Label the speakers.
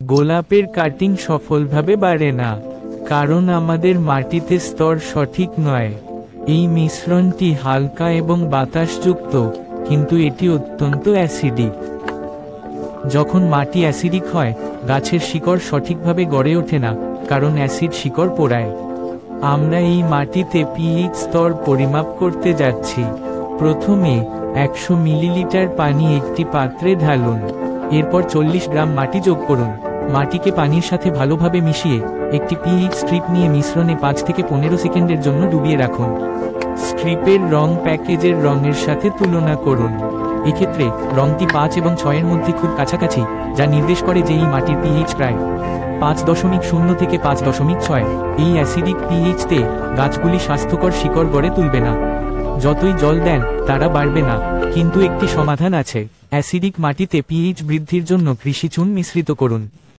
Speaker 1: গোলাপের কাটিং সফলভাবে বাড়ে না, কারণ আমাদের মাটিতে স্তর সঠিক নয়। এই মিশ্রণটি হালকা এবং বাতাসযুক্ত, কিন্তু এটি অত্যন্ত অ্যাসিডিক। যখন মাটি অ্যাসিডিক হয়, গাছের শিকড় সঠিকভাবে গড়ে ওঠে না, কারণ অ্যাসিড শিকড় পোড়ায়। আমরা এই মাটিতে পিএইচ স্তর পরিমাপ করতে যাচ্ছি। প্রথমে 100 মিলিলিটার পানি একটি পাত্রে ঢালুন। এরপর 40 গ্রাম মাটি যোগ করুন। মাটিকে পানির সাথে ভালোভাবে মিশিয়ে একটি পিএইচ স্ট্রিপ নিয়ে মিশ্রণে 5 থেকে 15 সেকেন্ডের জন্য ডুবিয়ে রাখুন। স্ট্রিপের রং প্যাকেজের রঙের সাথে তুলনা করুন। এক্ষেত্রে রংটি 5 এবং 6 এর মধ্যে খুব কাছাকাছি, যা নির্দেশ করে যে এই মাটির পিএইচ প্রায় 5.0 থেকে 5.6। এই অ্যাসিডিক পিএইচতে গাছগুলি স্বাস্থ্যকর শিকড় গড়ে তুলবে না। যতই জল দেন, তারা বাড়বে না। কিন্তু একটি সমাধান আছে। অ্যাসিডিক মাটিতে পিএইচ বৃদ্ধির জন্য কৃষি চুন মিশ্রিত করুন।